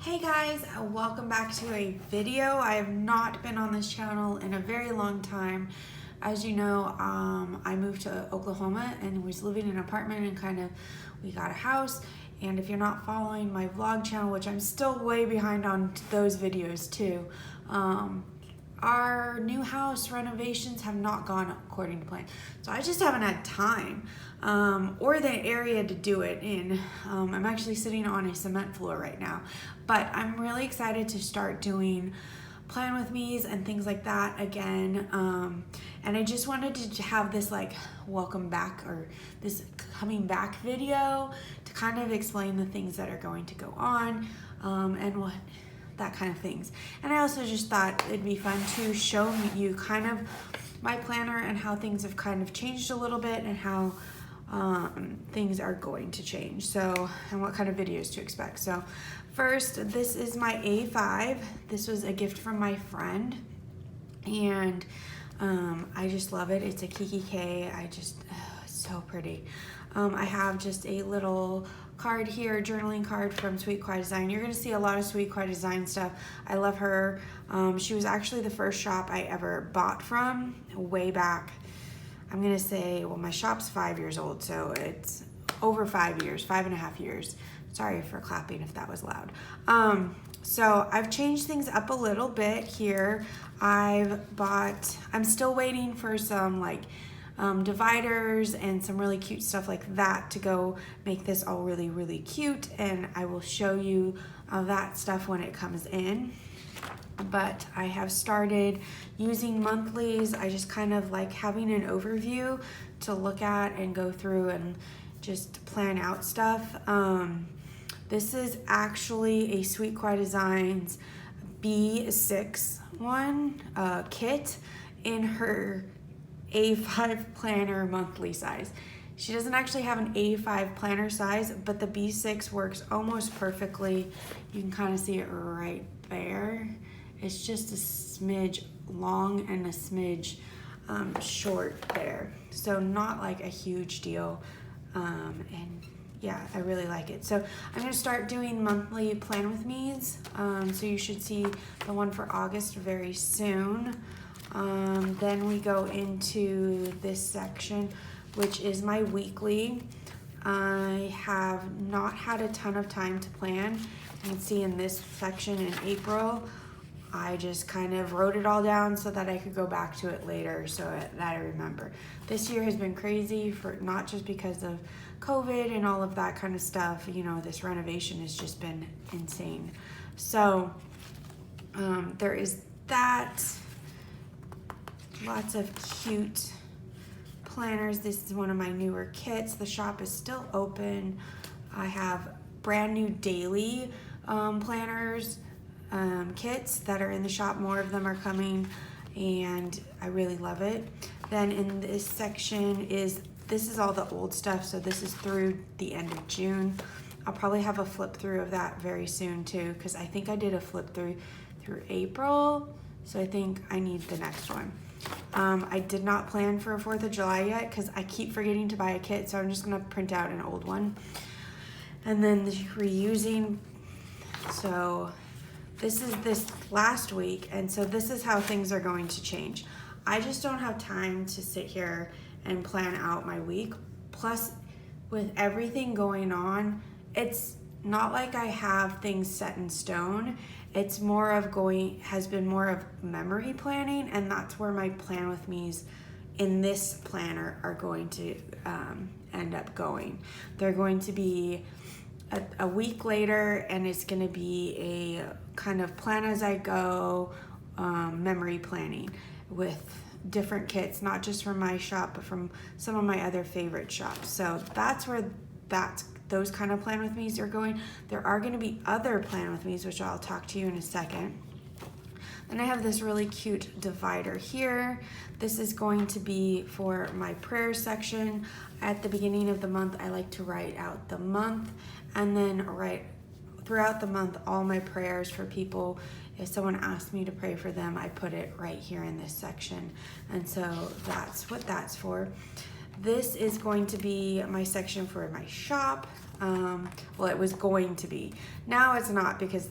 Hey guys, welcome back to a video. I have not been on this channel in a very long time. As you know, I moved to Oklahoma and was living in an apartment and we got a house. And if you're not following my vlog channel, which I'm still way behind on those videos too, our new house renovations have not gone according to plan. So I just haven't had time or the area to do it in. I'm actually sitting on a cement floor right now, but I'm really excited to start doing plan with me's and things like that again. And I just wanted to have this like welcome back or this coming back video to kind of explain the things that are going to go on and what that kind of things. And I also just thought it'd be fun to show you kind of my planner and how things have kind of changed a little bit and how things are going to change. So, and what kind of videos to expect. So first, this is my A5. This was a gift from my friend and I just love it. It's a Kiki K. It's so pretty. I have just a little card here, journaling card from Sweet Quiet Design. You're gonna see a lot of Sweet Quiet Design stuff. I love her. She was actually the first shop I ever bought from way back. I'm gonna say, well, my shop's 5 years old, so it's over 5 years, 5.5 years. Sorry for clapping if that was loud. So I've changed things up a little bit here. I'm still waiting for some like dividers and some really cute stuff like that to go make this all really, really cute. And I will show you that stuff when it comes in. But I have started using monthlies. I just kind of like having an overview to look at and go through and just plan out stuff. This is actually a Sweet Quiet Designs B6 one kit in her A5 planner monthly size. She doesn't actually have an A5 planner size, but the B6 works almost perfectly. You can kind of see it right there. It's just a smidge long and a smidge short there. So not like a huge deal. And yeah, I really like it. So I'm gonna start doing monthly plan with me's. So you should see the one for August very soon. Then we go into this section, which is my weekly. I have not had a ton of time to plan. You can see in this section in April, I just kind of wrote it all down so that I could go back to it later so that I remember. This year has been crazy for not just because of COVID and all of that kind of stuff. You know, this renovation has just been insane. So there is that. Lots of cute planners. This is one of my newer kits. The shop is still open. I have brand new daily planners kits that are in the shop. More of them are coming and I really love it. Then in this section this is all the old stuff. So this is through the end of June. I'll probably have a flip through of that very soon too, because I think I did a flip through April. So I think I need the next one. I did not plan for a 4th of July yet because I keep forgetting to buy a kit, so I'm just gonna print out an old one. And then the reusing, so this is this last week, and so this is how things are going to change. I just don't have time to sit here and plan out my week. Plus, with everything going on, it's not like I have things set in stone. It's more of has been more of memory planning, and that's where my plan with me's in this planner are going to end up going. They're going to be a week later, and it's gonna be a kind of plan as I go memory planning with different kits, not just from my shop, but from some of my other favorite shops. So that's where those kind of plan with me's are going. There are going to be other plan with me's, which I'll talk to you in a second. Then I have this really cute divider here. This is going to be for my prayer section. At the beginning of the month, I like to write out the month and then write throughout the month all my prayers for people. If someone asks me to pray for them, I put it right here in this section. And so that's what that's for. This is going to be my section for my shop. Well, it was going to be. Now it's not, because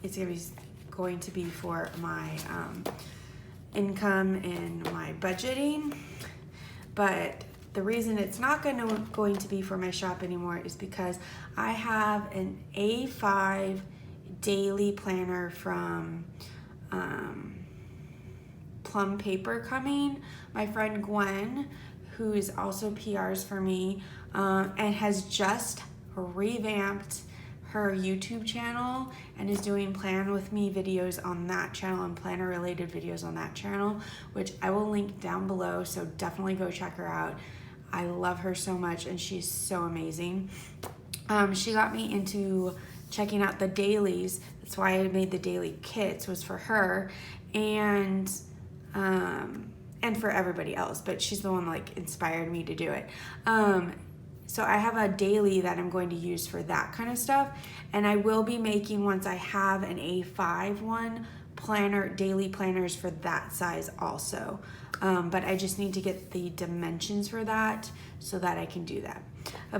it's going to be for my income and my budgeting. But the reason it's not going to be for my shop anymore is because I have an A5 daily planner from Plum Paper coming. My friend Gwen, who is also PRs for me, and has just revamped her YouTube channel and is doing plan with me videos on that channel and planner related videos on that channel, which I will link down below, so definitely go check her out. I love her so much and she's so amazing. She got me into checking out the dailies. That's why I made the daily kits, was for her and for everybody else, but she's the one like inspired me to do it. So I have a daily that I'm going to use for that kind of stuff, and I will be making, once I have an A5 one, daily planners for that size also. But I just need to get the dimensions for that so that I can do that.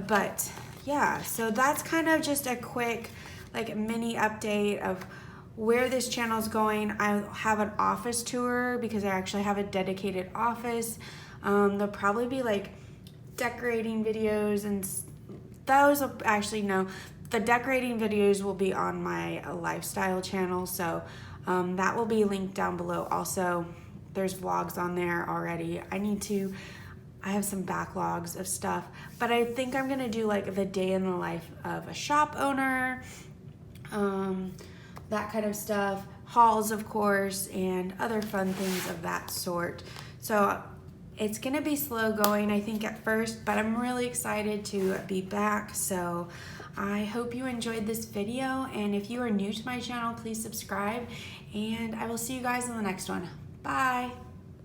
But yeah, so that's kind of just a quick like mini update of where this channel is going. I have an office tour because I actually have a dedicated office. There'll probably be like decorating videos, and those will actually, no, the decorating videos will be on my lifestyle channel, so that will be linked down below. Also, there's vlogs on there already. I have some backlogs of stuff, but I think I'm gonna do like the day in the life of a shop owner, that kind of stuff, hauls of course, and other fun things of that sort. So it's gonna be slow going, I think, at first, but I'm really excited to be back. So I hope you enjoyed this video, and if you are new to my channel, please subscribe, and I will see you guys in the next one. Bye.